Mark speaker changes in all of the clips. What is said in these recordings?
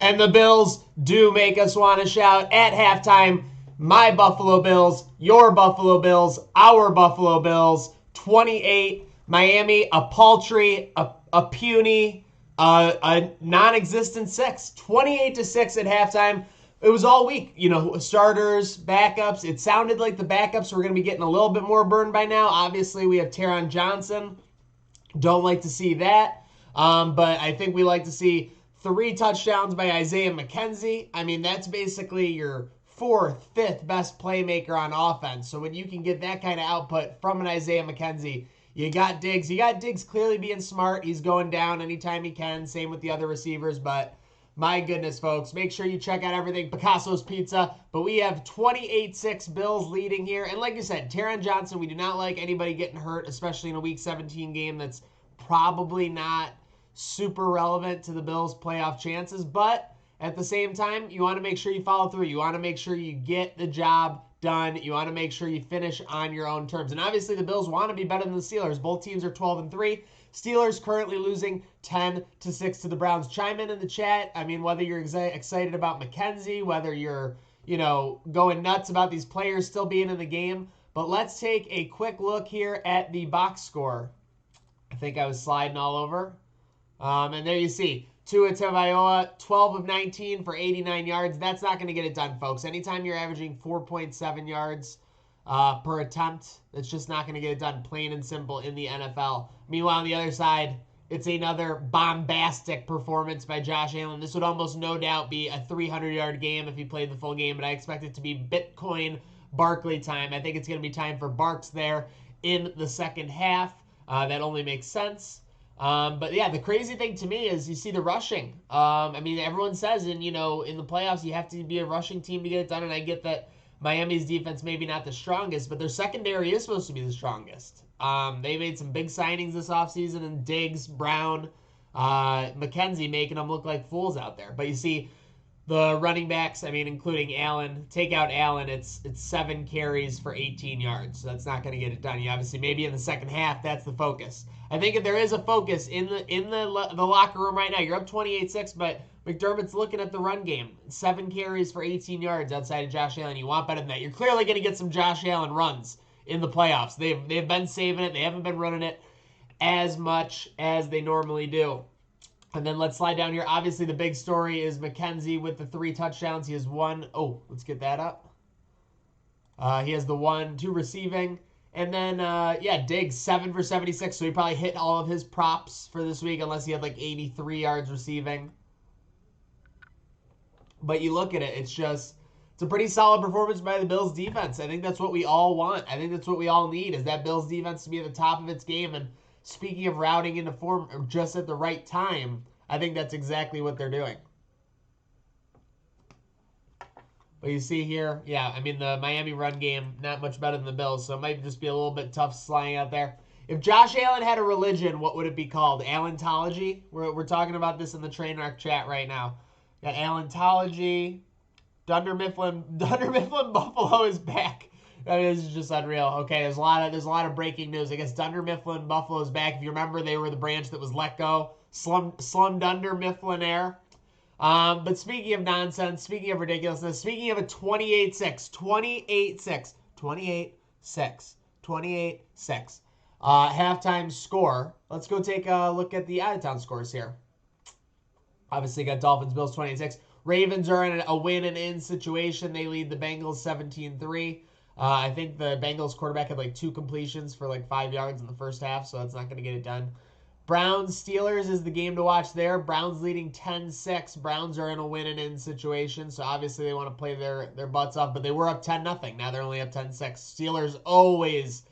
Speaker 1: And the Bills do make us want to shout at halftime. My Buffalo Bills, your Buffalo Bills, our Buffalo Bills, 28. Miami, a paltry, a puny, a non-existent 6. 28-6 at halftime. It was all week. Starters, backups. It sounded like the backups were going to be getting a little bit more burned by now. Obviously, we have Taron Johnson. Don't like to see that. But I think we like to see 3 touchdowns by Isaiah McKenzie. I mean, that's basically your 4th, 5th best playmaker on offense. So when you can get that kind of output from an Isaiah McKenzie, you got Diggs. You got Diggs clearly being smart. He's going down anytime he can. Same with the other receivers. But my goodness, folks, make sure you check out everything Picasso's Pizza. But we have 28-6 Bills leading here. And like I said, Taron Johnson, we do not like anybody getting hurt, especially in a Week 17 game that's probably not super relevant to the Bills' playoff chances. But at the same time, you want to make sure you follow through. You want to make sure you get the job done. You want to make sure you finish on your own terms. And obviously, the Bills want to be better than the Steelers. Both teams are 12-3. Steelers currently losing 10-6 to the Browns. Chime in the chat. I mean, whether you're excited about McKenzie, whether you're, going nuts about these players still being in the game. But let's take a quick look here at the box score. I think I was sliding all over. And there you see, Tua Tagovailoa, 12 of 19 for 89 yards. That's not going to get it done, folks. Anytime you're averaging 4.7 yards per attempt, that's just not going to get it done, plain and simple, in the NFL. Meanwhile, on the other side, it's another bombastic performance by Josh Allen. This would almost no doubt be a 300-yard game if he played the full game, but I expect it to be Bitcoin Barkley time. I think it's going to be time for Barks there in the second half. That only makes sense. But yeah, the crazy thing to me is you see the rushing. I mean, everyone says in the playoffs you have to be a rushing team to get it done, and I get that Miami's defense maybe not the strongest, but their secondary is supposed to be the strongest. They made some big signings this offseason, and Diggs, Brown, McKenzie making them look like fools out there. But you see the running backs, I mean, including Allen, take out Allen, it's 7 carries for 18 yards. So that's not going to get it done. You obviously, maybe in the second half, that's the focus. I think if there is a focus in the locker room right now, you're up 28-6, but McDermott's looking at the run game. 7 carries for 18 yards outside of Josh Allen. You want better than that. You're clearly going to get some Josh Allen runs in the playoffs. They've been saving it. They haven't been running it as much as they normally do. And then let's slide down here. Obviously, the big story is McKenzie with the 3 touchdowns. He has 1. Oh, let's get that up. He has the 1, 2 receiving. And then, Diggs, 7 for 76. So he probably hit all of his props for this week, unless he had like 83 yards receiving. But you look at it, it's a pretty solid performance by the Bills defense. I think that's what we all want. I think that's what we all need, is that Bills defense to be at the top of its game. And speaking of routing into form just at the right time, I think that's exactly what they're doing. But you see here, yeah, I mean, the Miami run game, not much better than the Bills, so it might just be a little bit tough sliding out there. If Josh Allen had a religion, what would it be called? Allentology? We're talking about this in the Trainwreck chat right now. Got Allentology. Dunder Mifflin Buffalo is back. I mean, this is just unreal. Okay, there's a lot of breaking news. I guess Dunder Mifflin Buffalo is back. If you remember, they were the branch that was let go. Slum Dunder Mifflin Air. But speaking of nonsense, speaking of ridiculousness, speaking of a 28-6, 28-6 halftime score. Let's go take a look at the out-of-town scores here. Obviously, got Dolphins, Bills 28-6. Ravens are in a win-and-in situation. They lead the Bengals 17-3. I think the Bengals quarterback had like 2 completions for like 5 yards in the first half, so that's not going to get it done. Browns Steelers is the game to watch there. Browns leading 10-6. Browns are in a win-and-in situation, so obviously they want to play their butts off, but they were up 10-0. Now they're only up 10-6. Steelers always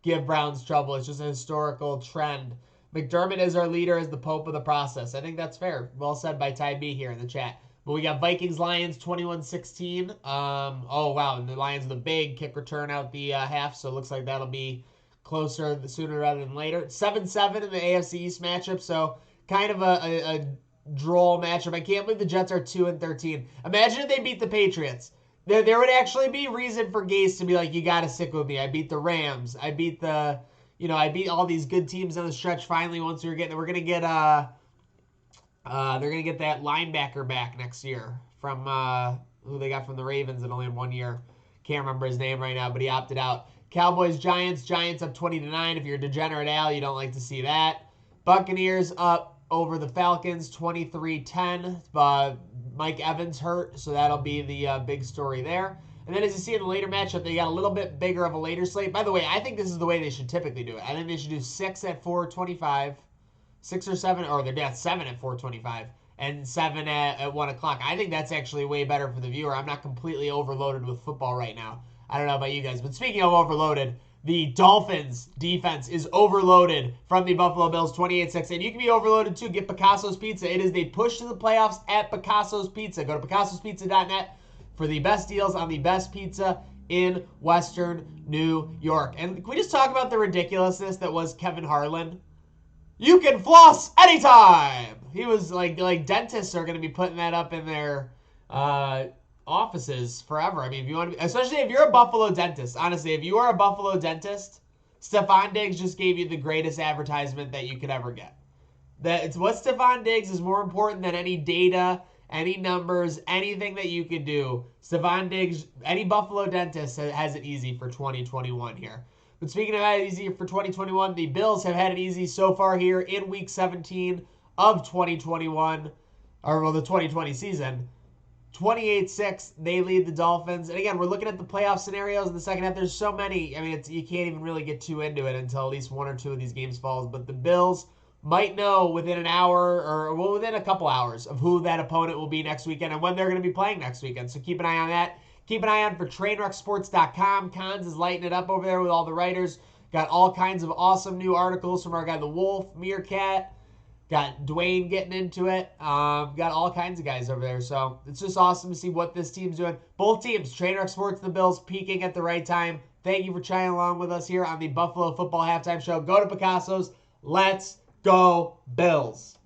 Speaker 1: give Browns trouble. It's just a historical trend. McDermott is our leader as the pope of the process. I think that's fair. Well said by Ty B here in the chat. But we got Vikings-Lions 21-16. Oh, wow. And the Lions with a big kick return out the half, so it looks like that'll be closer sooner rather than later. 7-7 in the AFC East matchup, so kind of a droll matchup. I can't believe the Jets are 2-13. Imagine if they beat the Patriots. There would actually be reason for Gase to be like, you got to stick with me. I beat the Rams. I beat I beat all these good teams on the stretch finally once we're going to get They're going to get that linebacker back next year from who they got from the Ravens in only 1 year. Can't remember his name right now, but he opted out. Cowboys, Giants. Giants up 20-9. If you're a degenerate Al, you don't like to see that. Buccaneers up over the Falcons 23-10. Mike Evans hurt, so that'll be the big story there. And then as you see in the later matchup, they got a little bit bigger of a later slate. By the way, I think this is the way they should typically do it. I think they should do 6 at 4:25, 6 or 7, or they're at 7 at 4:25, and 7 at 1 o'clock. I think that's actually way better for the viewer. I'm not completely overloaded with football right now. I don't know about you guys, but speaking of overloaded, the Dolphins defense is overloaded from the Buffalo Bills 28-6. And you can be overloaded too. Get Picasso's Pizza. It is the push to the playoffs at Picasso's Pizza. Go to picassospizza.net for the best deals on the best pizza in Western New York. And can we just talk about the ridiculousness that was Kevin Harlan? You can floss anytime. He was like dentists are going to be putting that up in their offices forever. I mean, if you want to, especially if you're a Buffalo dentist, honestly, if you are a Buffalo dentist, Stephon Diggs just gave you the greatest advertisement that you could ever get. It's what Stephon Diggs is more important than any data, any numbers, anything that you could do. Stephon Diggs, any Buffalo dentist has it easy for 2021 here. But speaking of having it easy for 2021, the Bills have had it easy so far here in Week 17 of 2021, or well, the 2020 season. 28-6, they lead the Dolphins. And again, we're looking at the playoff scenarios in the second half. There's so many. I mean, you can't even really get too into it until at least 1 or 2 of these games falls. But the Bills might know within an hour or within a couple hours of who that opponent will be next weekend and when they're going to be playing next weekend. So keep an eye on that. Keep an eye on for TrainWreckSports.com. Cons is lighting it up over there with all the writers. Got all kinds of awesome new articles from our guy, The Wolf, Meerkat. Got Dwayne getting into it. Got all kinds of guys over there. So it's just awesome to see what this team's doing. Both teams, Trainwreck Sports and the Bills, peaking at the right time. Thank you for chatting along with us here on the Buffalo Football Halftime Show. Go to Picasso's. Let's go Bills.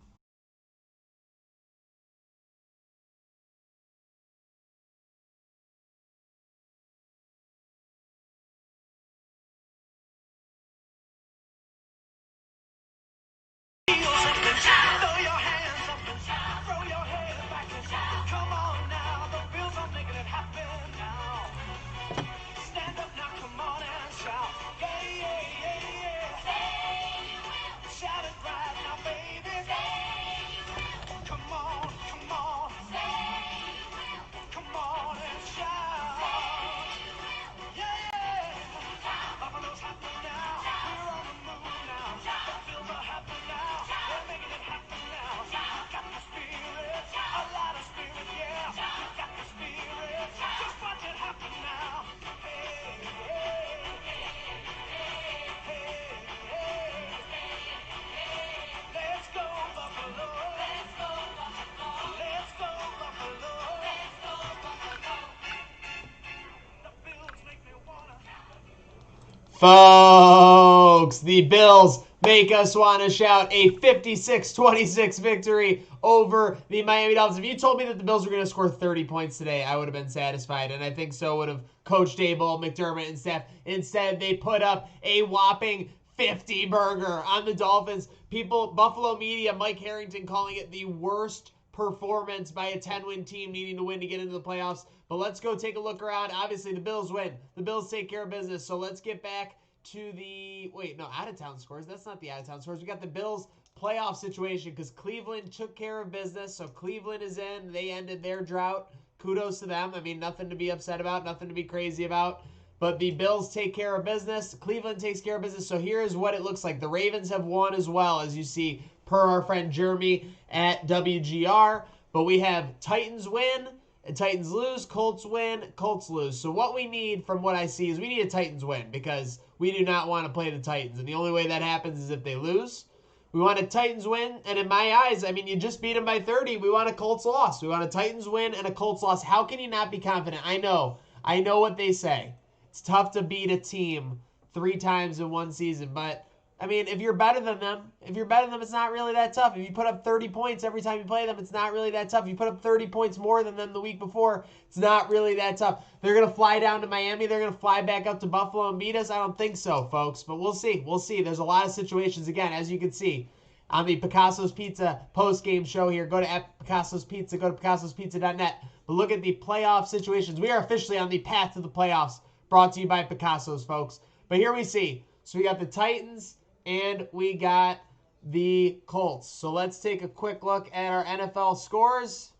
Speaker 1: Folks, the Bills make us want to shout a 56-26 victory over the Miami Dolphins. If you told me that the Bills were going to score 30 points today, I would have been satisfied, and I think so would have Coach Dable, McDermott, and staff. Instead, they put up a whopping 50 burger on the Dolphins. Buffalo media, Mike Harrington calling it the worst performance by a 10-win team needing to win to get into the playoffs. But let's go take a look around. Obviously, the Bills win. The Bills take care of business. So let's get back to the... Wait, no, out-of-town scores. That's not the out-of-town scores. We got the Bills playoff situation because Cleveland took care of business. So Cleveland is in. They ended their drought. Kudos to them. I mean, nothing to be upset about. Nothing to be crazy about. But the Bills take care of business. Cleveland takes care of business. So here is what it looks like. The Ravens have won as well, as you see, per our friend Jeremy at WGR. But we have Titans win and Titans lose, Colts win, Colts lose. So what we need from what I see is we need a Titans win because we do not want to play the Titans. And the only way that happens is if they lose. We want a Titans win. And in my eyes, I mean, you just beat them by 30. We want a Colts loss. We want a Titans win and a Colts loss. How can you not be confident? I know what they say. It's tough to beat a team 3 times in one season, but I mean, if you're better than them, it's not really that tough. If you put up 30 points every time you play them, it's not really that tough. If you put up 30 points more than them the week before, it's not really that tough. They're going to fly down to Miami. They're going to fly back up to Buffalo and beat us. I don't think so, folks, but we'll see. We'll see. There's a lot of situations, again, as you can see. on the Picasso's Pizza post-game show here. Go to @Picasso's Pizza. Go to picassospizza.net. But look at the playoff situations. We are officially on the path to the playoffs, brought to you by Picasso's, folks. But here we see. So we got the Titans and we got the Colts. So let's take a quick look at our NFL scores.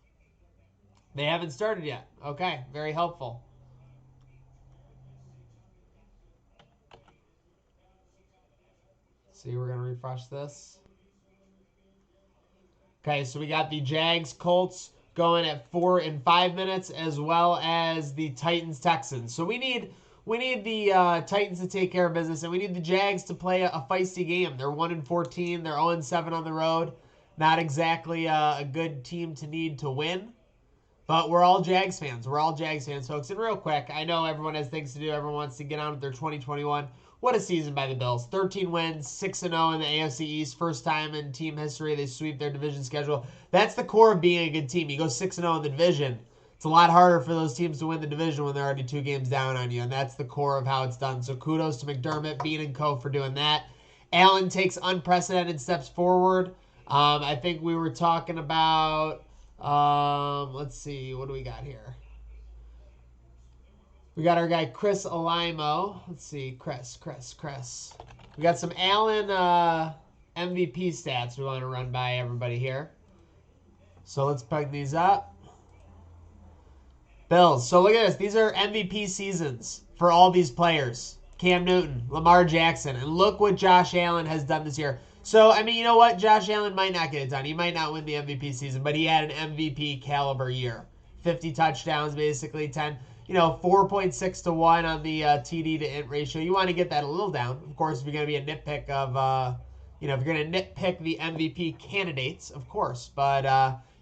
Speaker 1: They haven't started yet. Okay, very helpful. See, we're going to refresh this. Okay, so we got the Jags, Colts going at 4 and 5 minutes, as well as the Titans, Texans. So we need the Titans to take care of business, and we need the Jags to play a feisty game. They're 1 and 14. They're 0 and 7 on the road. Not exactly a good team to need to win. But we're all Jags fans. We're all Jags fans, folks. And real quick, I know everyone has things to do. Everyone wants to get on with their 2021. What a season by the Bills. 13 wins, 6-0 in the AFC East. First time in team history they sweep their division schedule. That's the core of being a good team. You go 6-0 in the division. It's a lot harder for those teams to win the division when they're already 2 games down on you. And that's the core of how it's done. So kudos to McDermott, Bean, and co. for doing that. Allen takes unprecedented steps forward. I think we were talking about... let's see, what do we got here? We got our guy Chris Alimo. Let's see, Chris. We got some Allen MVP stats we want to run by everybody here. So let's plug these up. Bills. So look at this. These are MVP seasons for all these players. Cam Newton, Lamar Jackson, and look what Josh Allen has done this year. So, I mean, you know what? Josh Allen might not get it done. He might not win the MVP season, but he had an MVP caliber year. 50 touchdowns, basically 4.6 to 1 on the TD to int ratio. You want to get that a little down. Of course, if you're going to be a nitpick of, if you're going to nitpick the MVP candidates, of course. But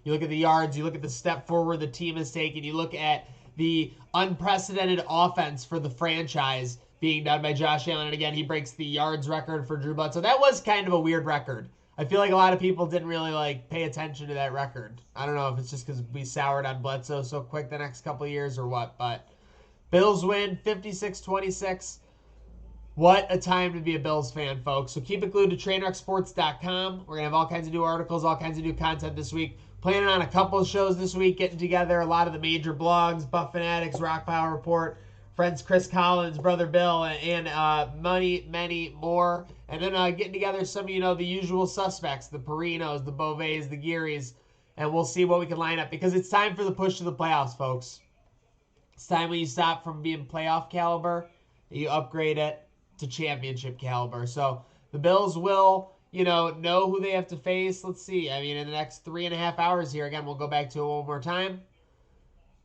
Speaker 1: you look at the yards, you look at the step forward the team has taken, you look at the unprecedented offense for the franchise being done by Josh Allen. And again, he breaks the yards record for Drew Bledsoe. That was kind of a weird record. I feel like a lot of people didn't really pay attention to that record. I don't know if it's just because we soured on Bledsoe so quick the next couple of years or what, but Bills win 56-26. What a time to be a Bills fan, folks. So keep it glued to TrainwreckSports.com. We're going to have all kinds of new articles, all kinds of new content this week. Planning on a couple of shows this week, getting together a lot of the major blogs, Buff Fanatics, Rock Power Report, friends Chris Collins, Brother Bill, and many more. And then getting together some of the usual suspects, the Perinos, the Boveys, the Gearys, and we'll see what we can line up because it's time for the push to the playoffs, folks. It's time when you stop from being playoff caliber, you upgrade it to championship caliber. So the Bills will, know who they have to face. Let's see. I mean, in the next 3.5 hours here, again, we'll go back to it one more time.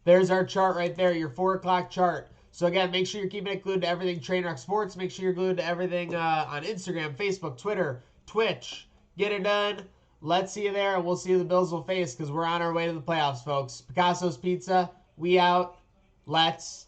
Speaker 1: There's our chart right there, your 4 o'clock chart. So again, make sure you're keeping it glued to everything Trainwreck Sports. Make sure you're glued to everything on Instagram, Facebook, Twitter, Twitch. Get it done. Let's see you there, and we'll see who the Bills will face because we're on our way to the playoffs, folks. Picasso's Pizza, we out. Let's